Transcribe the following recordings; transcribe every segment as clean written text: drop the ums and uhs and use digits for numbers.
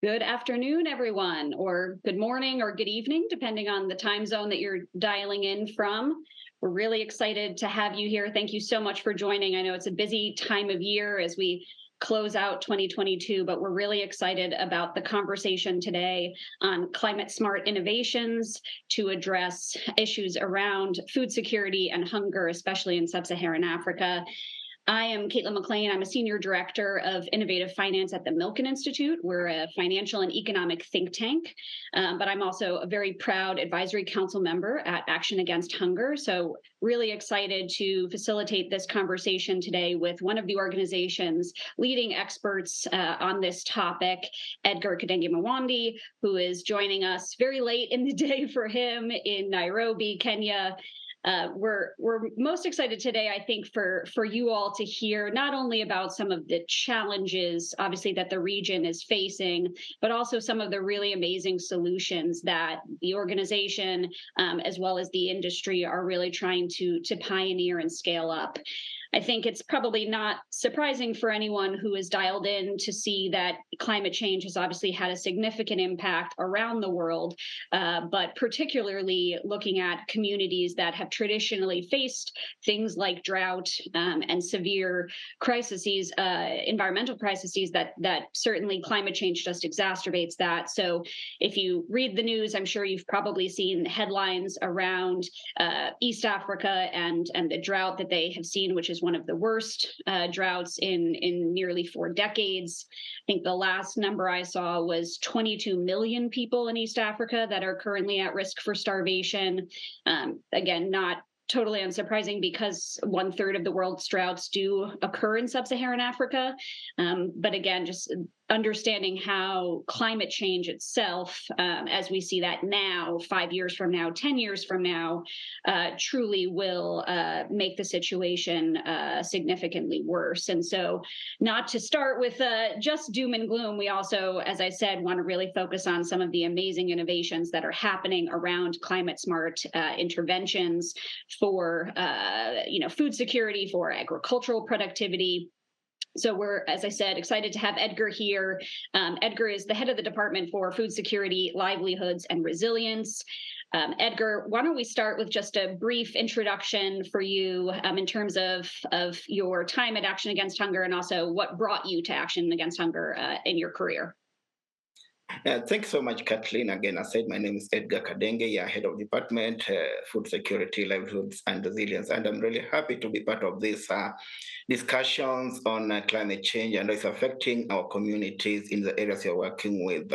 Good afternoon, everyone, or good morning or good evening, depending on the time zone that you're dialing in from. We're really excited to have you here. Thank you so much for joining. I know it's a busy time of year as we close out 2022, but we're really excited about the conversation today on climate smart innovations to address issues around food security and hunger, especially in Sub-Saharan Africa. I am Caitlin MacLean. I'm a senior director of innovative finance at the Milken Institute. We're a financial and economic think tank, but I'm also a very proud advisory council member at Action Against Hunger. So really excited to facilitate this conversation today with one of the organization's leading experts on this topic, Edgar Kadenge Mwondi, who is joining us very late in the day for him in Nairobi, Kenya. We're most excited today, I think, for you all to hear not only about some of the challenges, obviously, that the region is facing, but also some of the really amazing solutions that the organization, as well as the industry, are really trying to pioneer and scale up. I think it's probably not surprising for anyone who is dialed in to see that climate change has obviously had a significant impact around the world, but particularly looking at communities that have traditionally faced things like drought and severe crises, environmental crises that certainly climate change just exacerbates that. So if you read the news, I'm sure you've probably seen headlines around East Africa and the drought that they have seen, which is one of the worst droughts in nearly 4 decades. I think the last number I saw was 22 million people in East Africa that are currently at risk for starvation. Again, not totally unsurprising because 1/3 of the world's droughts do occur in Sub-Saharan Africa. But again, just understanding how climate change itself, as we see that now, 5 years from now, 10 years from now, truly will make the situation significantly worse. And so not to start with just doom and gloom, we also, as I said, want to really focus on some of the amazing innovations that are happening around climate smart interventions for food security, for agricultural productivity. So we're, as I said, excited to have Edgar here. Edgar is the head of the Department for Food Security, Livelihoods, and Resilience. Edgar, why don't we start with just a brief introduction for you in terms of your time at Action Against Hunger and also what brought you to Action Against Hunger in your career. Thanks so much, Kathleen. Again, I said my name is Edgar Kadenge, head of department, food security, livelihoods, and resilience. And I'm really happy to be part of these discussions on climate change and how it's affecting our communities in the areas you're working with.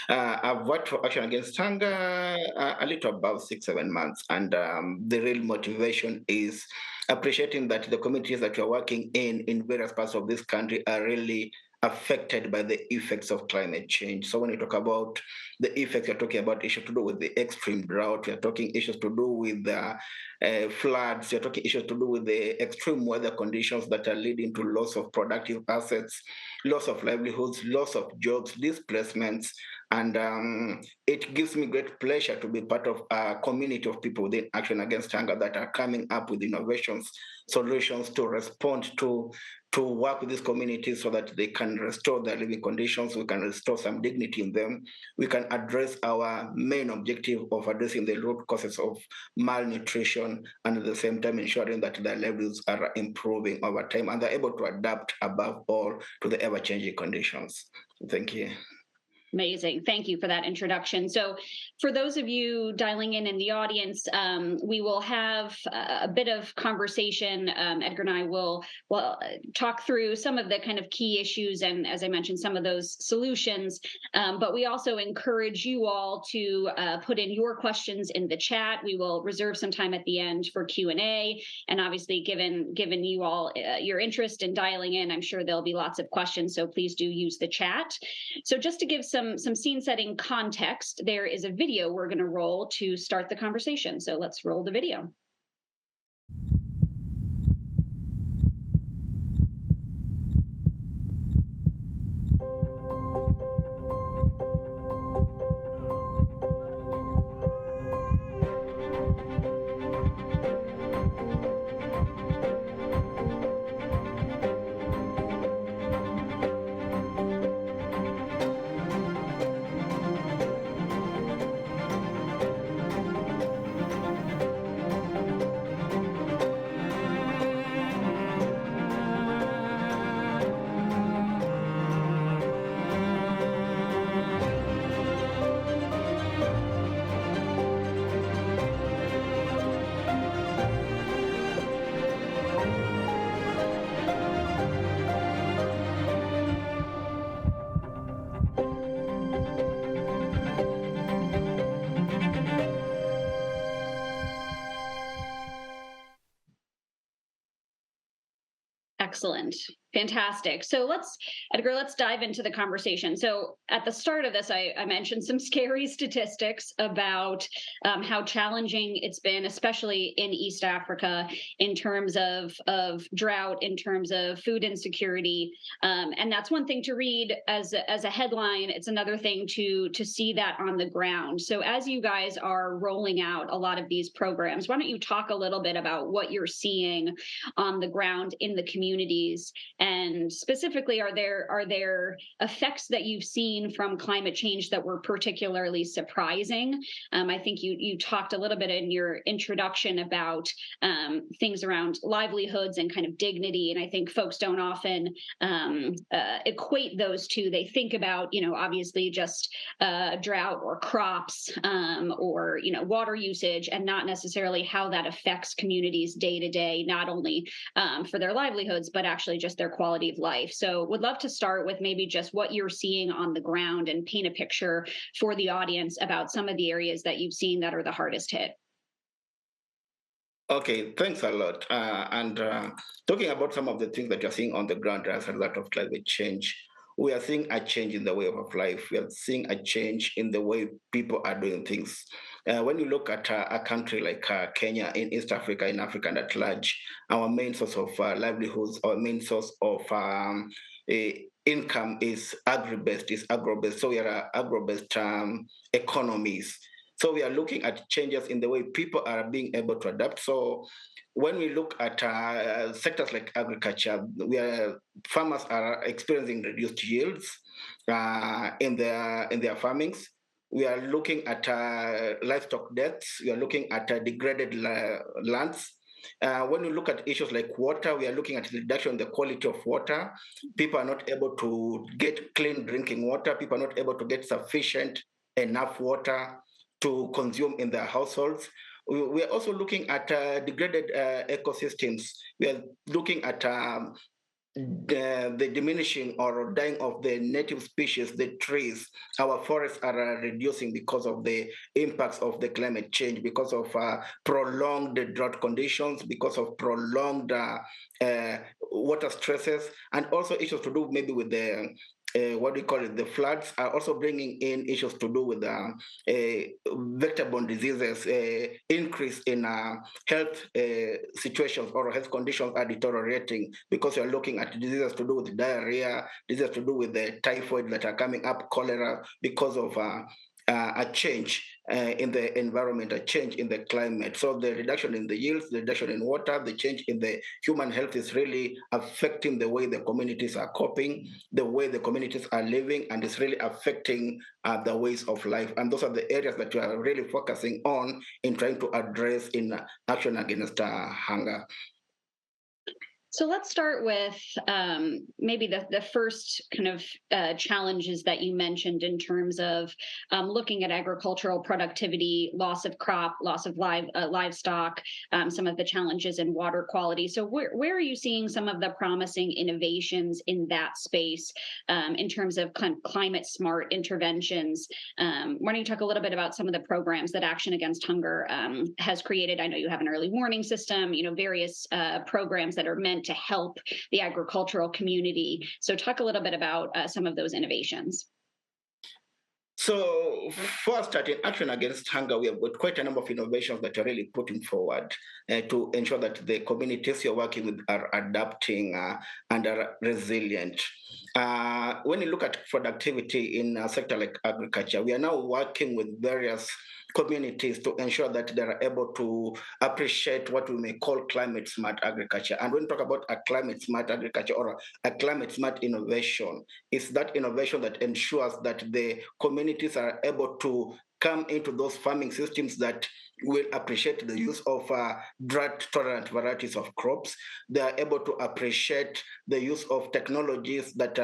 I've worked for Action Against Hunger a little above 6-7 months. And the real motivation is appreciating that the communities that we're working in various parts of this country are really affected by the effects of climate change. So when we talk about the effects, we're talking about issues to do with the extreme drought, we're talking issues to do with floods, we're talking issues to do with the extreme weather conditions that are leading to loss of productive assets, loss of livelihoods, loss of jobs, displacements. And it gives me great pleasure to be part of a community of people within Action Against Hunger that are coming up with innovations, solutions to respond to work with these communities so that they can restore their living conditions, we can restore some dignity in them, we can address our main objective of addressing the root causes of malnutrition, and at the same time ensuring that their livelihoods are improving over time and they're able to adapt above all to the ever-changing conditions. Thank you. Amazing. Thank you for that introduction. So for those of you dialing in the audience, we will have a bit of conversation. Edgar and I will talk through some of the kind of key issues and, as I mentioned, some of those solutions. But we also encourage you all to put in your questions in the chat. We will reserve some time at the end for Q&A. And obviously, given you all your interest in dialing in, I'm sure there'll be lots of questions. So please do use the chat. So just to give some scene setting context, there is a video we're going to roll to start the conversation. So let's roll the video. Excellent. Fantastic. So Edgar, let's dive into the conversation. So at the start of this, I mentioned some scary statistics about how challenging it's been, especially in East Africa, in terms of drought, in terms of food insecurity. And that's one thing to read as a headline. It's another thing to see that on the ground. So as you guys are rolling out a lot of these programs, why don't you talk a little bit about what you're seeing on the ground in the communities? And specifically, are there effects that you've seen from climate change that were particularly surprising? I think you talked a little bit in your introduction about things around livelihoods and kind of dignity, and I think folks don't often equate those two. They think about, obviously just drought or crops or water usage, and not necessarily how that affects communities day to day, not only for their livelihoods, but actually just their quality of life. So would love to start with maybe just what you're seeing on the ground and paint a picture for the audience about some of the areas that you've seen that are the hardest hit. Okay, thanks a lot. And talking about some of the things that you're seeing on the ground as a result of climate change, we are seeing a change in the way of life. We are seeing a change in the way people are doing things. When you look at a country like Kenya, in East Africa, in Africa and at large, our main source of livelihoods, our main source of income is agro-based. So we are agro-based economies. So we are looking at changes in the way people are being able to adapt. So when we look at sectors like agriculture, farmers are experiencing reduced yields in their farmings. We are looking at livestock deaths. We are looking at degraded lands. When we look at issues like water, we are looking at the reduction in the quality of water. People are not able to get clean drinking water. People are not able to get sufficient enough water to consume in their households. We are also looking at degraded ecosystems. We are looking at the diminishing or dying of the native species, the trees. Our forests are reducing because of the impacts of the climate change, because of prolonged drought conditions, because of prolonged water stresses, and also issues to do maybe with the the floods are also bringing in issues to do with vector-borne diseases. Increase in health situations or health conditions are deteriorating because you're looking at diseases to do with diarrhea, diseases to do with the typhoid that are coming up, cholera, because of a change in the environment, a change in the climate. So the reduction in the yields, the reduction in water, the change in the human health is really affecting the way the communities are coping, the way the communities are living, and it's really affecting the ways of life. And those are the areas that we are really focusing on in trying to address in action against hunger. So let's start with maybe the first kind of challenges that you mentioned in terms of looking at agricultural productivity, loss of crop, loss of livestock, some of the challenges in water quality. So where are you seeing some of the promising innovations in that space in terms of climate smart interventions? Why don't you talk a little bit about some of the programs that Action Against Hunger has created? I know you have an early warning system, various programs that are meant to help the agricultural community. So talk a little bit about some of those innovations. So first, at Action Against Hunger, we have got quite a number of innovations that are really putting forward to ensure that the communities you're working with are adapting and are resilient. When you look at productivity in a sector like agriculture, we are now working with various communities to ensure that they are able to appreciate what we may call climate smart agriculture. And when we talk about a climate smart agriculture or a climate smart innovation, it's that innovation that ensures that the communities are able to come into those farming systems that will appreciate the use of drought-tolerant varieties of crops. They are able to appreciate the use of technologies that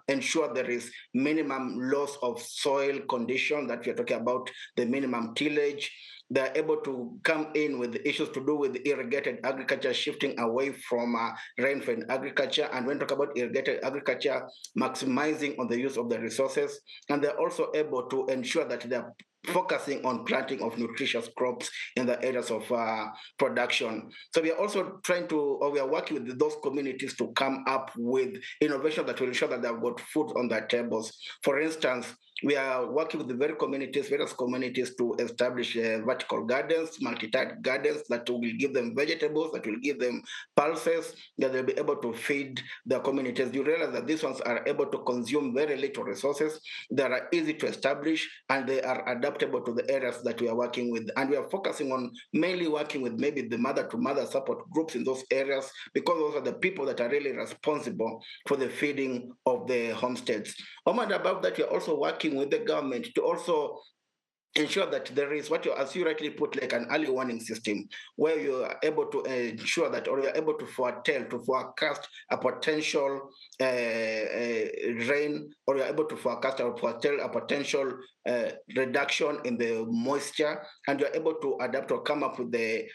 ensure there is minimum loss of soil condition, that we are talking about the minimum tillage. They're able to come in with issues to do with irrigated agriculture, shifting away from rain-fed agriculture. And when we talk about irrigated agriculture, maximizing on the use of the resources. And they're also able to ensure that they're focusing on planting of nutritious crops in the areas of production. So we are also trying to, or we are working with those communities to come up with innovation that will ensure that they've got food on their tables. For instance, we are working with the various communities to establish vertical gardens, multi-tied gardens that will give them vegetables, that will give them pulses, that they'll be able to feed their communities. You realize that these ones are able to consume very little resources, that are easy to establish, and they are adaptable to the areas that we are working with. And we are focusing on mainly working with maybe the mother-to-mother support groups in those areas, because those are the people that are really responsible for the feeding of the homesteads. And above that, we are also working with the government to also ensure that there is what you, as you rightly put, like an early warning system where you are able to ensure that, or you are able to foretell, to forecast a potential rain, or you are able to forecast or foretell a potential reduction in the moisture, and you are able to adapt or come up with the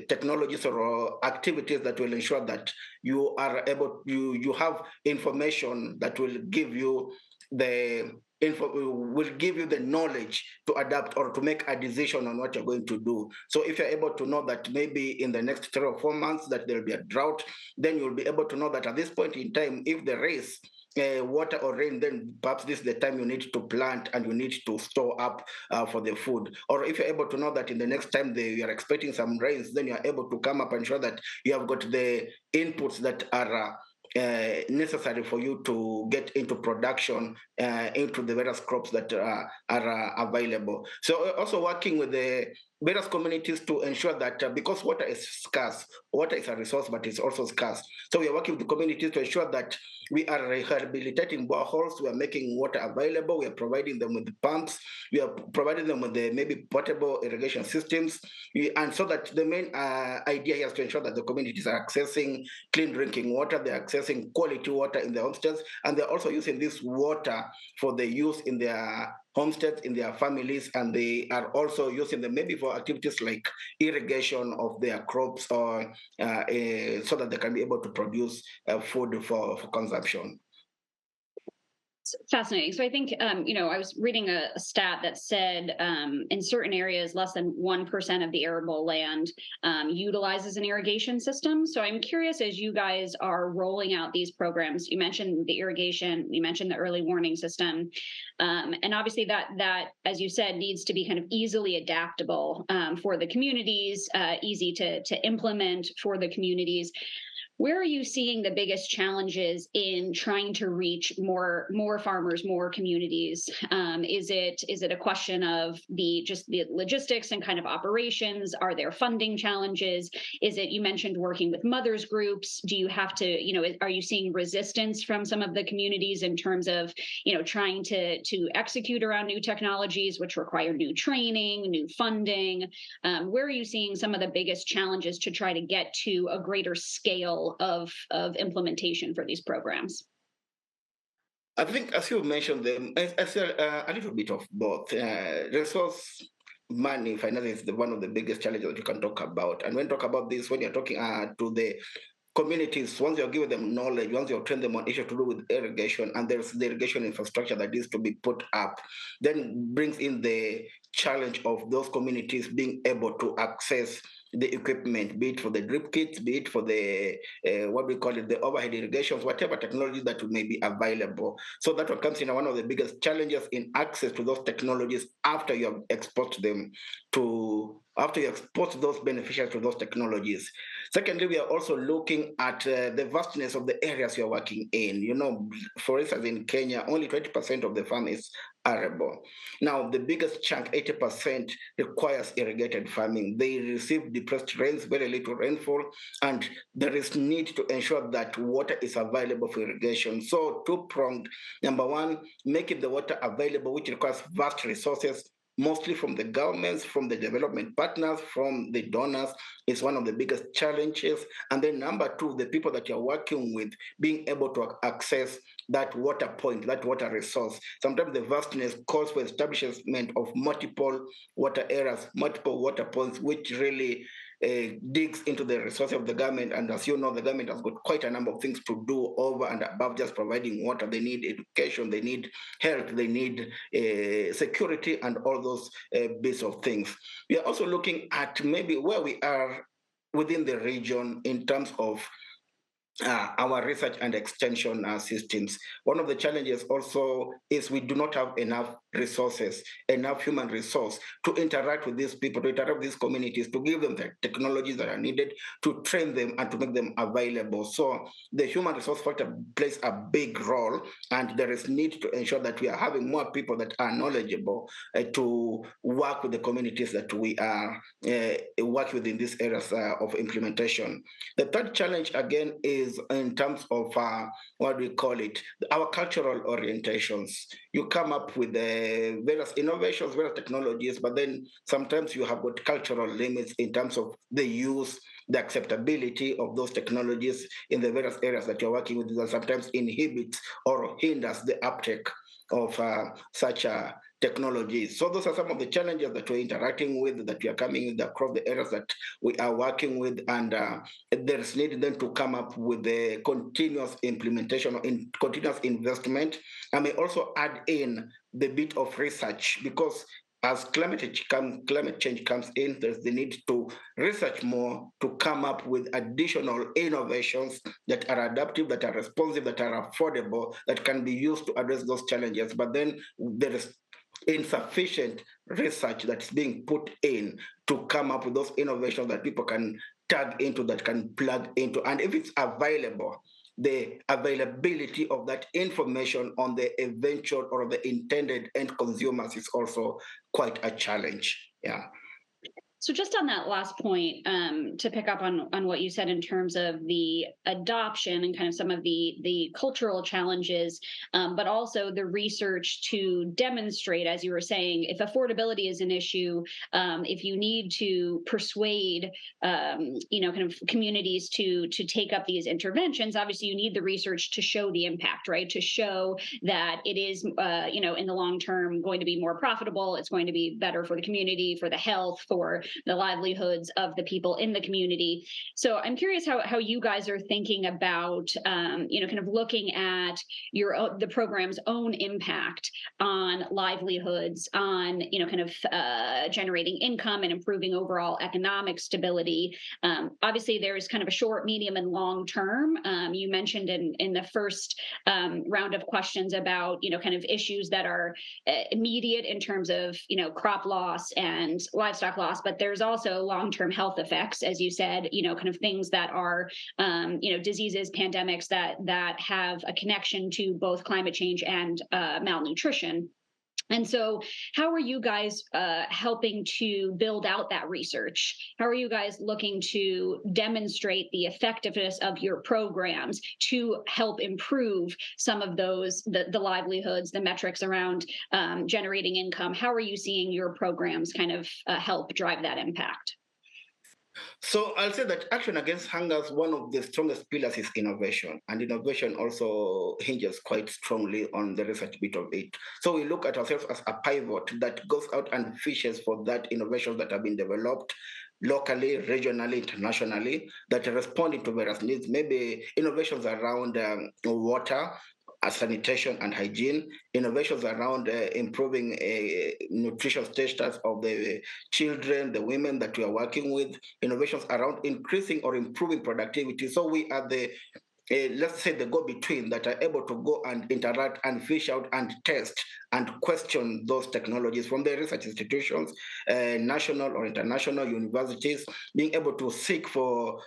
technologies or activities that will ensure that you are able, you have information that will give you the will give you the knowledge to adapt or to make a decision on what you're going to do. So if you're able to know that maybe in the next 3 or 4 months that there will be a drought, then you'll be able to know that at this point in time, if there is water or rain, then perhaps this is the time you need to plant and you need to store up for the food. Or if you're able to know that in the next time you are expecting some rains, then you're able to come up and ensure that you have got the inputs that are necessary for you to get into production, into the various crops that are available. So also working with the various communities to ensure that because water is scarce, water is a resource, but it's also scarce. So we are working with the communities to ensure that we are rehabilitating boreholes, we are making water available, we are providing them with pumps, we are providing them with the maybe portable irrigation systems, and so that the main idea here is to ensure that the communities are accessing clean drinking water, they're accessing quality water in their homesteads, and they're also using this water for the use in their homesteads, in their families, and they are also using them maybe for activities like irrigation of their crops, or so that they can be able to produce food for consumption. Fascinating. So I think, I was reading a stat that said in certain areas, less than 1% of the arable land utilizes an irrigation system. So I'm curious, as you guys are rolling out these programs, you mentioned the irrigation, you mentioned the early warning system, and obviously that, as you said, needs to be kind of easily adaptable for the communities, easy to implement for the communities. Where are you seeing the biggest challenges in trying to reach more farmers, more communities? Is it a question of the logistics and kind of operations? Are there funding challenges? Is it, you mentioned working with mothers groups? Do you have to, are you seeing resistance from some of the communities in terms of, trying to execute around new technologies, which require new training, new funding? Where are you seeing some of the biggest challenges to try to get to a greater scale of implementation for these programs? I think, as you mentioned, I said a little bit of both. Resource, money, finance is one of the biggest challenges that you can talk about. And when you talk about this, when you're talking to the communities, once you're giving them knowledge, once you've trained them on issues to do with irrigation, and there's the irrigation infrastructure that needs to be put up, then brings in the challenge of those communities being able to access the equipment, be it for the drip kits, be it for the what we call it, the overhead irrigations, whatever technology that may be available. So that one comes in one of the biggest challenges in access to those technologies after you have exposed them after you expose those beneficiaries to those technologies. Secondly, we are also looking at the vastness of the areas you're working in. For instance, in Kenya, only 20% of the farm is arable. Now, the biggest chunk, 80%, requires irrigated farming. They receive depressed rains, very little rainfall, and there is need to ensure that water is available for irrigation. So two-pronged. Number one, making the water available, which requires vast resources, mostly from the governments, from the development partners, from the donors, is one of the biggest challenges. And then number two, the people that you're working with being able to access that water point, that water resource. Sometimes the vastness calls for establishment of multiple water areas, multiple water points, which really digs into the resources of the government. And as you know, the government has got quite a number of things to do over and above just providing water. They need education, they need health, they need security, and all those bits of things. We are also looking at maybe where we are within the region in terms of our research and extension systems. One of the challenges also is we do not have enough resources, enough human resource to interact with these people, to interact with these communities, to give them the technologies that are needed, to train them and to make them available. So the human resource factor plays a big role, and there is need to ensure that we are having more people that are knowledgeable to work with the communities that we are working with in these areas of implementation. The third challenge, again, is in terms of what do we call it, our cultural orientations. You come up with various innovations, various technologies, but then sometimes you have got cultural limits in terms of the use, the acceptability of those technologies in the various areas that you're working with, that sometimes inhibits or hinders the uptake of such technologies. So those are some of the challenges that we're interacting with, that we are coming with across the areas that we are working with, and there is need then to come up with the continuous implementation or continuous investment. I may also add in the bit of research, because as climate change comes in, there's the need to research more to come up with additional innovations that are adaptive, that are responsive, that are affordable, that can be used to address those challenges. But then there is insufficient research that's being put in to come up with those innovations that people can tag into, that can plug into. And if it's available, the availability of that information on the eventual or the intended end consumers is also quite a challenge. Yeah. So just on that last point, to pick up on what you said in terms of the adoption and kind of some of the cultural challenges, but also the research to demonstrate, as you were saying, if affordability is an issue, if you need to persuade, kind of communities to take up these interventions, obviously you need the research to show the impact, right? To show that it is, in the long term going to be more profitable. It's going to be better for the community, for the health, for the livelihoods of the people in the community. So I'm curious how you guys are thinking about, kind of looking at the program's own impact on livelihoods, on, generating income and improving overall economic stability. Obviously, there's kind of a short, medium, and long term. You mentioned in the first round of questions about, kind of issues that are immediate in terms of, crop loss and livestock loss, but there's also long-term health effects, as you said, kind of things that are, diseases, pandemics that have a connection to both climate change and malnutrition. And so how are you guys helping to build out that research? How are you guys looking to demonstrate the effectiveness of your programs to help improve some of those, the livelihoods, the metrics around generating income? How are you seeing your programs kind of help drive that impact? So I'll say that action against hunger, one of the strongest pillars is innovation, and innovation also hinges quite strongly on the research bit of it. So we look at ourselves as a pivot that goes out and fishes for that innovation that have been developed locally, regionally, internationally, that are responding to various needs, maybe innovations around water, sanitation and hygiene, innovations around improving nutrition status of the children, the women that we are working with, innovations around increasing or improving productivity. So we are the let's say the go-between that are able to go and interact and fish out and test and question those technologies from the research institutions, national or international universities, being able to seek for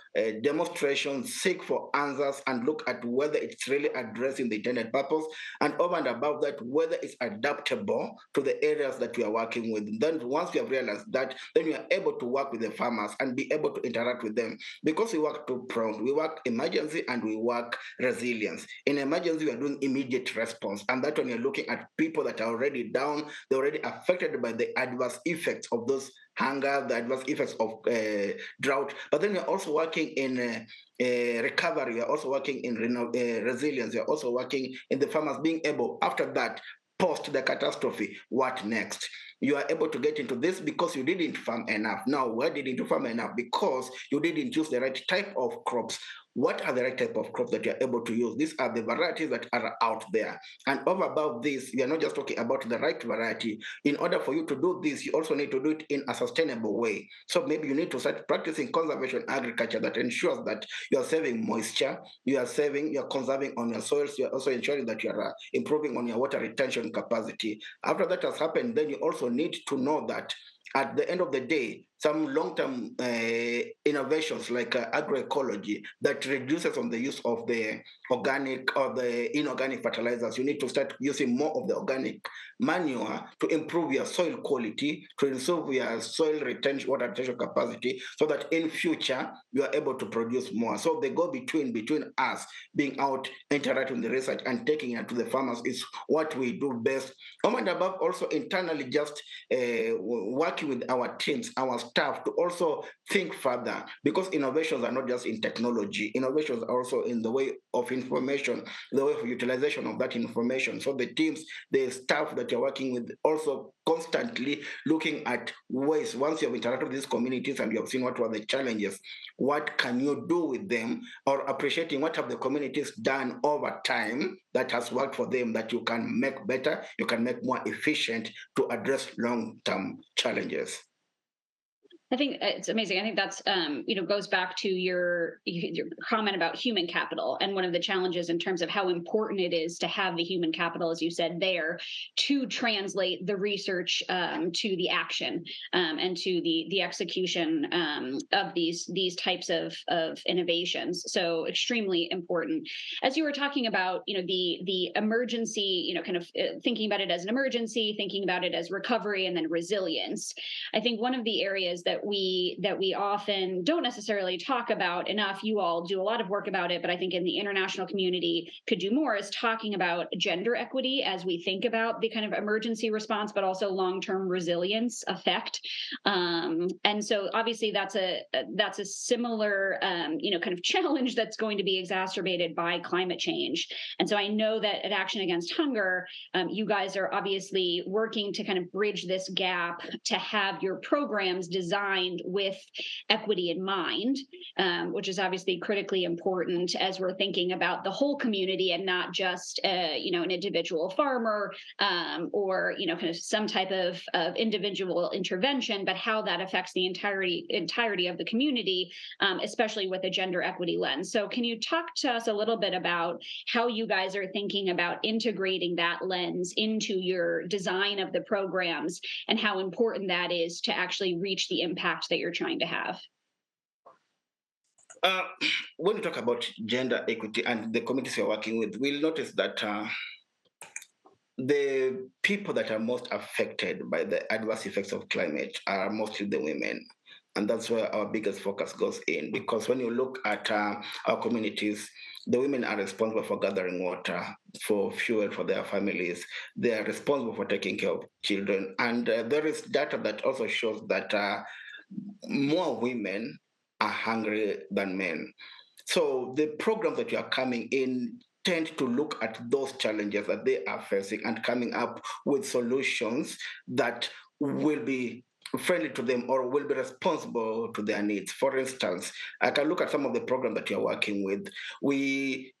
demonstrations, seek for answers, and look at whether it's really addressing the intended purpose, and over and above that, whether it's adaptable to the areas that we are working with. Then once we have realized that, then we are able to work with the farmers and be able to interact with them. Because we work two-pronged, we work emergency and we work resilience. In emergency, we are doing immediate response, and that when you're looking at people that are already down, they're already affected by the adverse effects of those hunger, the adverse effects of drought. But then we're also working in recovery, we're also working in resilience, we're also working in the farmers being able, after that, post the catastrophe, what next? You are able to get into this because you didn't farm enough. Now, why didn't you farm enough? Because you didn't use the right type of crops. What are the right type of crops that you're able to use? These are the varieties that are out there. And over above this, we are not just talking about the right variety. In order for you to do this, you also need to do it in a sustainable way. So maybe you need to start practicing conservation agriculture that ensures that you are saving moisture, you are conserving on your soils, you are also ensuring that you are improving on your water retention capacity. After that has happened, then you also need to know that at the end of the day, some long-term innovations like agroecology that reduces on the use of the organic or the inorganic fertilizers. You need to start using more of the organic manure to improve your soil quality, to improve your soil retention, water retention capacity, so that in future you are able to produce more. So the go between us being out interacting with the research and taking it to the farmers is what we do best. And above, also internally, just working with our teams, our staff to also think further, because innovations are not just in technology. Innovations are also in the way of information, the way of utilization of that information. So the teams, the staff that you're working with, also constantly looking at ways, once you have interacted with these communities and you have seen what were the challenges, what can you do with them, or appreciating what have the communities done over time that has worked for them that you can make better, you can make more efficient to address long-term challenges. I think it's amazing. I think that's goes back to your comment about human capital, and one of the challenges in terms of how important it is to have the human capital, as you said there, to translate the research to the action and to the execution of these types of innovations. So extremely important. As you were talking about, the emergency, kind of thinking about it as an emergency, thinking about it as recovery, and then resilience. I think one of the areas that we often don't necessarily talk about enough, you all do a lot of work about it, but I think in the international community could do more, is talking about gender equity as we think about the kind of emergency response, but also long-term resilience effect. And so obviously that's a similar kind of challenge that's going to be exacerbated by climate change. And so I know that at Action Against Hunger, you guys are obviously working to kind of bridge this gap, to have your programs designed with equity in mind, which is obviously critically important as we're thinking about the whole community and not just an individual farmer or kind of some type of individual intervention, but how that affects the entirety of the community, especially with a gender equity lens. So can you talk to us a little bit about how you guys are thinking about integrating that lens into your design of the programs, and how important that is to actually reach the impact that you're trying to have? When we talk about gender equity and the communities you're working with, we'll notice that the people that are most affected by the adverse effects of climate are mostly the women. And that's where our biggest focus goes in, because when you look at our communities, the women are responsible for gathering water, for fuel for their families. They are responsible for taking care of children. And there is data that also shows that more women are hungry than men. So the programs that you are coming in tend to look at those challenges that they are facing and coming up with solutions that will be friendly to them or will be responsible to their needs. For instance, I can look at some of the programs that you're working with. We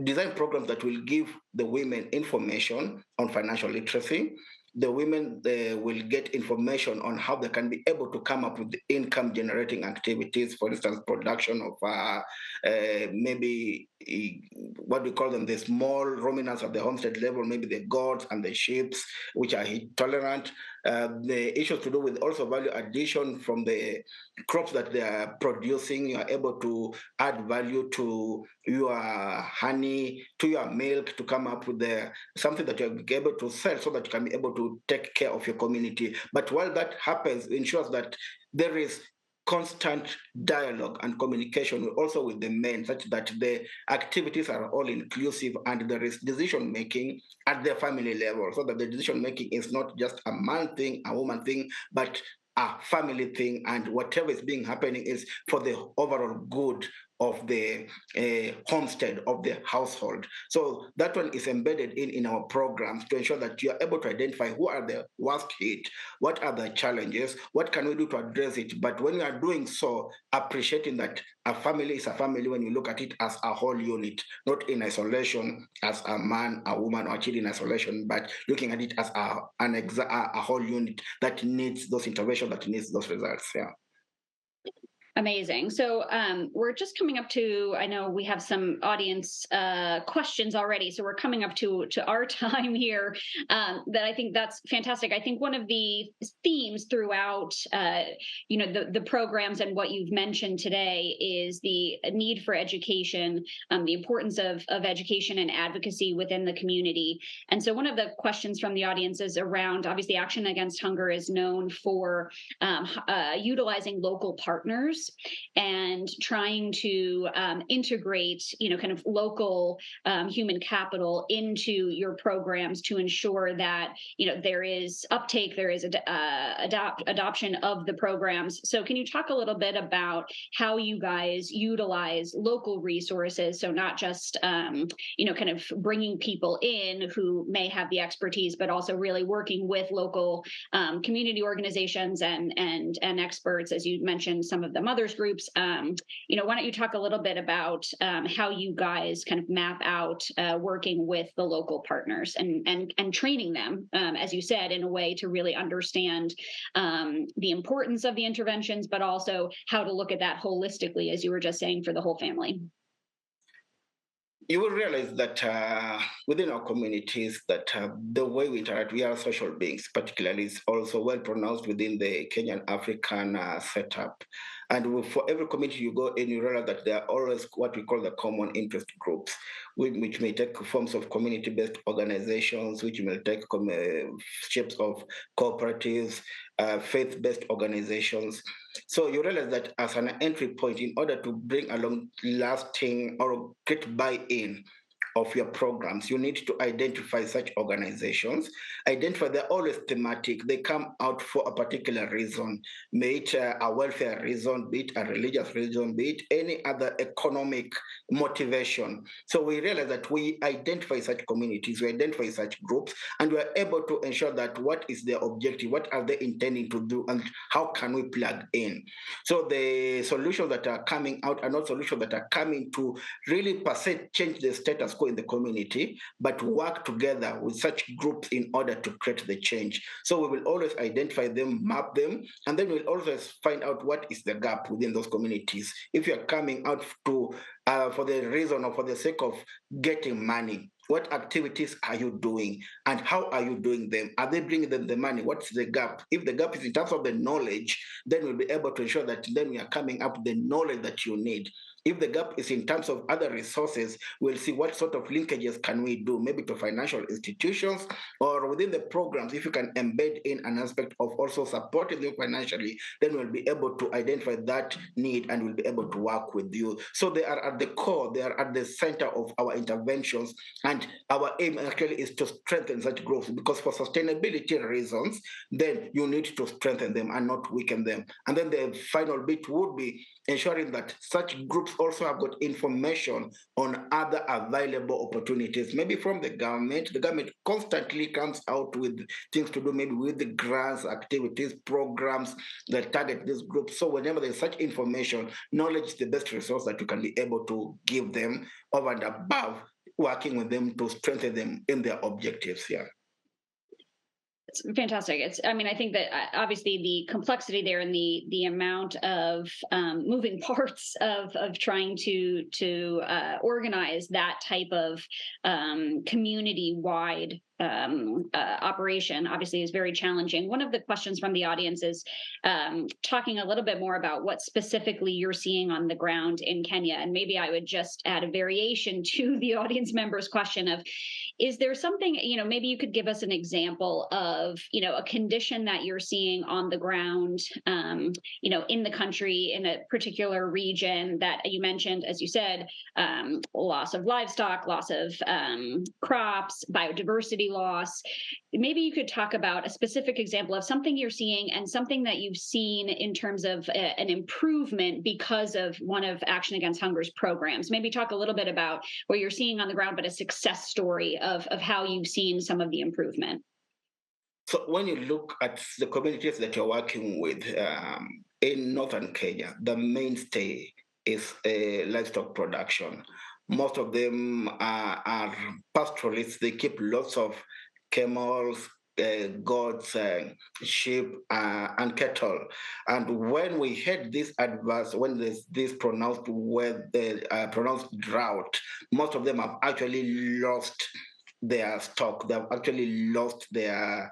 design programs that will give the women information on financial literacy. The women will get information on how they can be able to come up with income generating activities, for instance, production of maybe what we call them, the small ruminants at the homestead level, maybe the goats and the sheep, which are heat tolerant. The issues to do with also value addition from the crops that they are producing. You are able to add value to your honey, to your milk, to come up with something that you're able to sell so that you can be able to take care of your community. But while that happens, it ensures that there is constant dialogue and communication also with the men, such that the activities are all inclusive and there is decision making at the family level, so that the decision making is not just a man thing, a woman thing, but a family thing, and whatever is being happening is for the overall good of the homestead, of the household. So that one is embedded in our programs to ensure that you are able to identify who are the worst hit, what are the challenges, what can we do to address it. But when you are doing so, appreciating that a family is a family when you look at it as a whole unit, not in isolation as a man, a woman, or a child in isolation, but looking at it as a whole unit that needs those interventions, that needs those results. Yeah. Amazing. So we're just coming up to, I know we have some audience questions already, so we're coming up to our time here. That I think that's fantastic. I think one of the themes throughout, the programs and what you've mentioned today is the need for education, the importance of education and advocacy within the community. And so one of the questions from the audience is around, obviously, Action Against Hunger is known for utilizing local partners and trying to integrate, kind of local human capital into your programs to ensure that, there is uptake, there is adoption of the programs. So can you talk a little bit about how you guys utilize local resources? So not just, kind of bringing people in who may have the expertise, but also really working with local community organizations and experts, as you mentioned, some of the mothers groups. Why don't you talk a little bit about how you guys kind of map out working with the local partners and training them, as you said, in a way to really understand the importance of the interventions, but also how to look at that holistically, as you were just saying, for the whole family. You will realize that within our communities, that the way we interact, we are social beings, particularly, is also well pronounced within the Kenyan African setup. And for every community you go in, you realize that there are always what we call the common interest groups, which may take forms of community-based organizations, which may take shapes of cooperatives, faith-based organizations. So you realize that as an entry point, in order to bring along lasting or get buy-in of your programs, you need to identify such organizations. Identify, they're always thematic. They come out for a particular reason, be it a welfare reason, be it a religious reason, be it any other economic motivation. So we realize that we identify such communities, we identify such groups, and we are able to ensure that what is their objective, what are they intending to do, and how can we plug in. So the solutions that are coming out are not solutions that are coming to really per se change the status quo in the community, but work together with such groups in order to create the change. So we will always identify them, map them, and then we'll always find out what is the gap within those communities. If you're coming out to for the reason or for the sake of getting money, what activities are you doing and how are you doing them? Are they bringing them the money? What's the gap? If the gap is in terms of the knowledge, then we'll be able to ensure that then we are coming up with the knowledge that you need. If the gap is in terms of other resources, we'll see what sort of linkages can we do, maybe to financial institutions or within the programs. If you can embed in an aspect of also supporting them financially, then we'll be able to identify that need and we'll be able to work with you. So they are at the core, they are at the center of our interventions. And our aim actually is to strengthen such growth, because for sustainability reasons, then you need to strengthen them and not weaken them. And then the final bit would be ensuring that such groups also have got information on other available opportunities, maybe from the government. The government constantly comes out with things to do, maybe with the grants, activities, programs that target these groups. So whenever there's such information, knowledge is the best resource that you can be able to give them over and above working with them to strengthen them in their objectives here. It's fantastic. I think that obviously the complexity there and the amount of moving parts of trying to organize that type of community-wide operation obviously is very challenging. One of the questions from the audience is talking a little bit more about what specifically you're seeing on the ground in Kenya. And maybe I would just add a variation to the audience member's question of, is there something, maybe you could give us an example of, a condition that you're seeing on the ground, in the country, in a particular region that you mentioned, as you said, loss of livestock, loss of crops, biodiversity fertility loss. Maybe you could talk about a specific example of something you're seeing and something that you've seen in terms of an improvement because of one of Action Against Hunger's programs. Maybe talk a little bit about what you're seeing on the ground, but a success story of how you've seen some of the improvement. So when you look at the communities that you're working with in northern Kenya, the mainstay is livestock production. Most of them are pastoralists. They keep lots of camels, goats, sheep, and cattle. And when we had this adverse, when there's this pronounced drought, most of them have actually lost their stock. They've actually lost their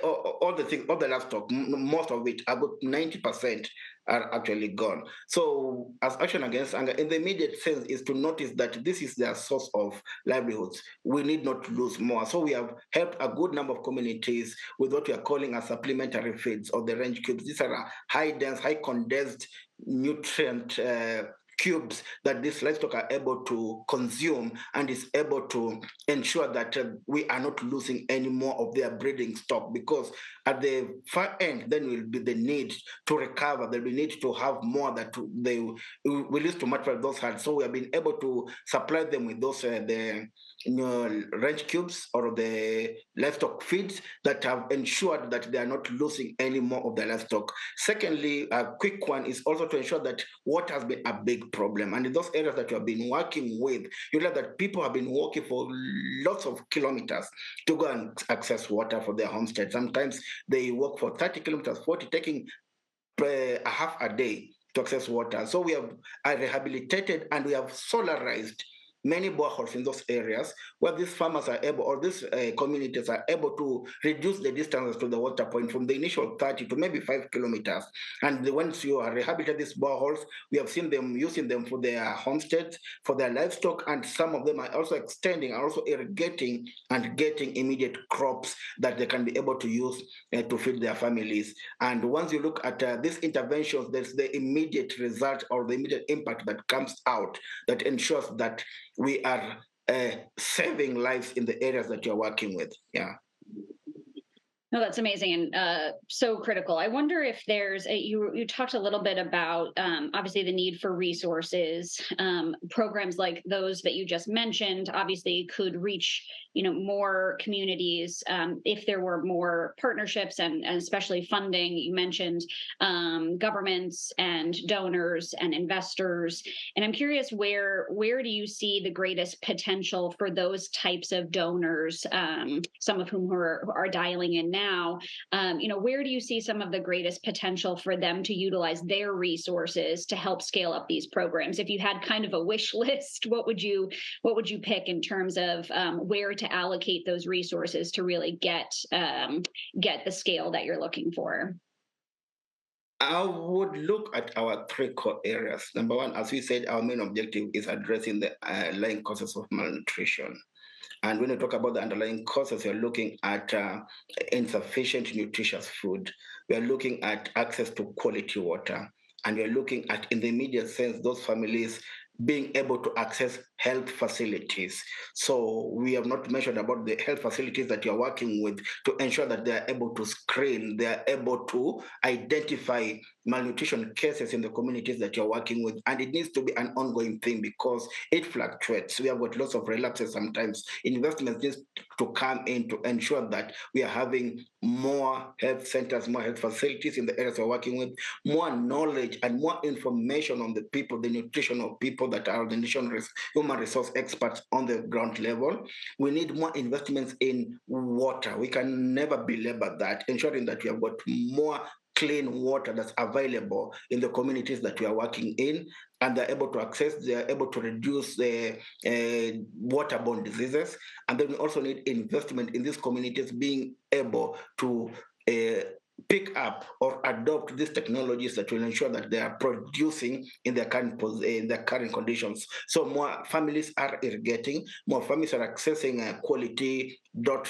all the things, all the livestock, most of it, about 90% are actually gone. So, as Action Against Hunger, in the immediate sense, is to notice that this is their source of livelihoods. We need not lose more. So, we have helped a good number of communities with what we are calling a supplementary feeds or the range cubes. These are high dense, high condensed nutrient cubes that these livestock are able to consume and is able to ensure that we are not losing any more of their breeding stock, because at the far end then will be the need to recover. There will be need to have more that they will use to match those herds. So we have been able to supply them with those range cubes or the livestock feeds that have ensured that they are not losing any more of the livestock. Secondly, a quick one is also to ensure that water has been a big problem. And in those areas that you have been working with, you know that people have been walking for lots of kilometers to go and access water for their homestead. Sometimes they walk for 30 kilometers, 40, taking a half a day to access water. So we have rehabilitated and we have solarized many boreholes in those areas where these farmers are able, or these communities are able to reduce the distances to the water point from the initial 30 to maybe 5 kilometers. And once you are rehabilitating these boreholes, we have seen them using them for their homesteads, for their livestock, and some of them are also extending, are also irrigating and getting immediate crops that they can be able to use to feed their families. And once you look at these interventions, there's the immediate result or the immediate impact that comes out that ensures that we are saving lives in the areas that you're working with. Yeah. No, that's amazing and so critical. I wonder if you talked a little bit about obviously the need for resources. Programs like those that you just mentioned obviously could reach more communities if there were more partnerships and especially funding. You mentioned governments and donors and investors, and I'm curious where do you see the greatest potential for those types of donors? Some of whom are dialing in now, where do you see some of the greatest potential for them to utilize their resources to help scale up these programs? If you had kind of a wish list, what would you pick in terms of where to allocate those resources to really get the scale that you're looking for? I would look at our three core areas. Number one, as we said, our main objective is addressing the underlying causes of malnutrition. And when you talk about the underlying causes, you're looking at insufficient nutritious food. We are looking at access to quality water. And we're looking at, in the immediate sense, those families being able to access health facilities. So we have not mentioned about the health facilities that you're working with to ensure that they are able to screen, they are able to identify malnutrition cases in the communities that you're working with. And it needs to be an ongoing thing because it fluctuates. We have got lots of relapses sometimes. Investments need to come in to ensure that we are having more health centers, more health facilities in the areas we're working with, more knowledge and more information on the people, the nutritional people that are the human resource experts on the ground level. We need more investments in water. We can never belabor that, ensuring that we have got more clean water that's available in the communities that we are working in, and they're able to access, they're able to reduce the waterborne diseases. And then we also need investment in these communities being able to pick up or adopt these technologies that will ensure that they are producing in their current conditions. So more families are irrigating, more families are accessing quality drought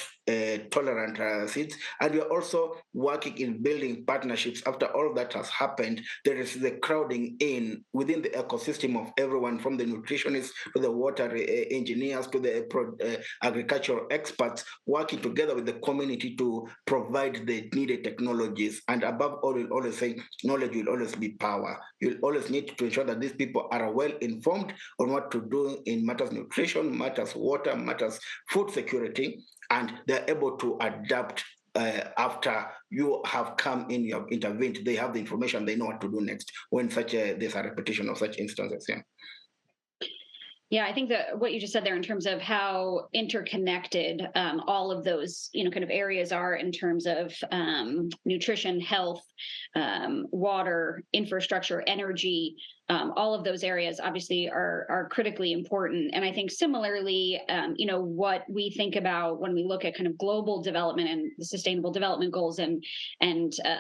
tolerant seeds. And we are also working in building partnerships. After all that has happened, there is the crowding in within the ecosystem of everyone, from the nutritionists to the water engineers to the agricultural experts, working together with the community to provide the needed technologies. And above all, we'll always say knowledge will always be power. You'll always need to ensure that these people are well informed on what to do in matters nutrition, matters water, matters food security, and they're able to adapt after you have come in, you have intervened. They have the information, they know what to do next when there's a repetition of such instances. Yeah. Yeah, I think that what you just said there in terms of how interconnected all of those, kind of areas are in terms of nutrition, health, water, infrastructure, energy, all of those areas obviously are critically important. And I think similarly, what we think about when we look at kind of global development and the sustainable development goals and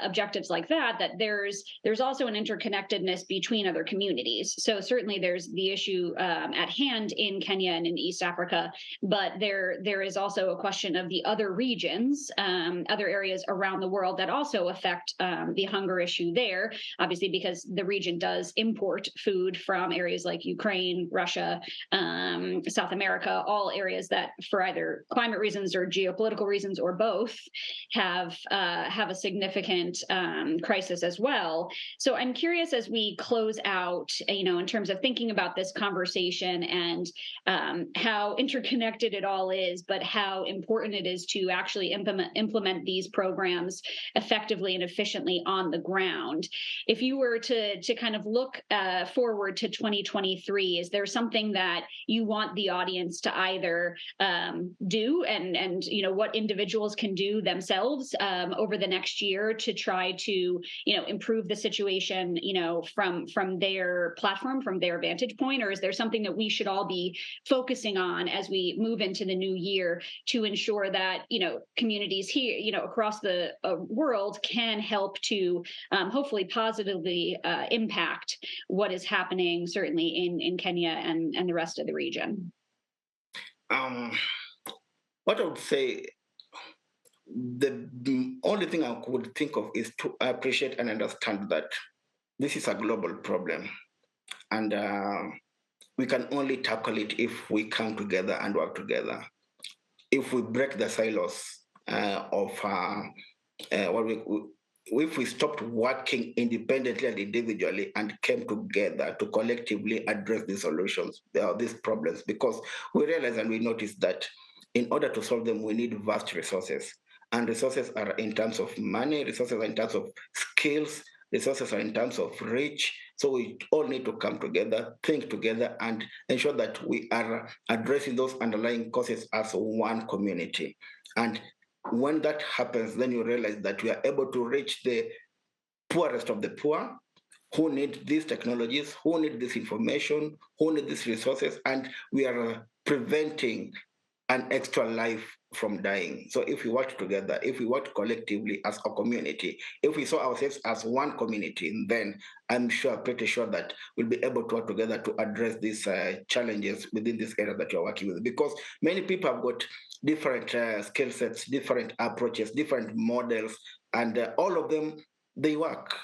objectives like that, that there's also an interconnectedness between other communities. So certainly there's the issue at hand in Kenya and in East Africa, but there is also a question of the other regions, other areas around the world that also affect the hunger issue there, obviously because the region does import food from areas like Ukraine, Russia, South America, all areas that for either climate reasons or geopolitical reasons or both have a significant crisis as well. So I'm curious, as we close out, in terms of thinking about this conversation and how interconnected it all is, but how important it is to actually implement these programs effectively and efficiently on the ground. If you were to kind of look forward to 2023, is there something that you want the audience to either do and what individuals can do themselves over the next year to try to improve the situation from their platform, from their vantage point? Or is there something that we should all be focusing on as we move into the new year to ensure that communities here across the world can help to hopefully positively impact what is happening certainly in Kenya and the rest of the region? What I would say, the only thing I would think of is to appreciate and understand that this is a global problem, and we can only tackle it if we come together and work together. If we break the silos of if we stopped working independently and individually and came together to collectively address these solutions, these problems, because we realize and we notice that in order to solve them, we need vast resources. And resources are in terms of money, resources are in terms of skills, resources are in terms of reach. So we all need to come together, think together, and ensure that we are addressing those underlying causes as one community. And when that happens, then you realize that we are able to reach the poorest of the poor who need these technologies, who need this information, who need these resources, and we are preventing an extra life from dying. So if we work together, if we work collectively as a community, if we saw ourselves as one community, then I'm pretty sure that we'll be able to work together to address these challenges within this area that you're working with. Because many people have got different skill sets, different approaches, different models, and all of them, they work.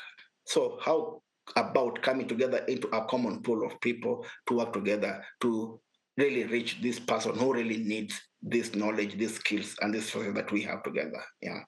So how about coming together into a common pool of people to work together to really reach this person who really needs this knowledge, these skills, and this resources that we have together? Yeah.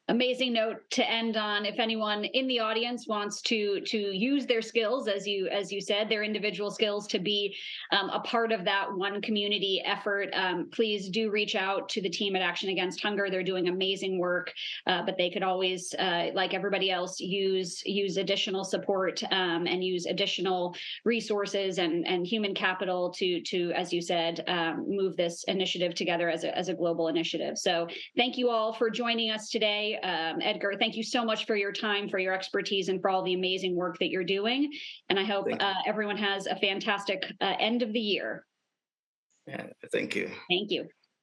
Amazing note to end on. If anyone in the audience wants to use their skills, as you said, their individual skills to be a part of that one community effort, please do reach out to the team at Action Against Hunger. They're doing amazing work, but they could always, like everybody else, use additional support and use additional resources and human capital to as you said, move this initiative together as a global initiative. So thank you all for joining us today. Edgar, thank you so much for your time, for your expertise, and for all the amazing work that you're doing. And I hope everyone has a fantastic end of the year. Yeah, thank you. Thank you.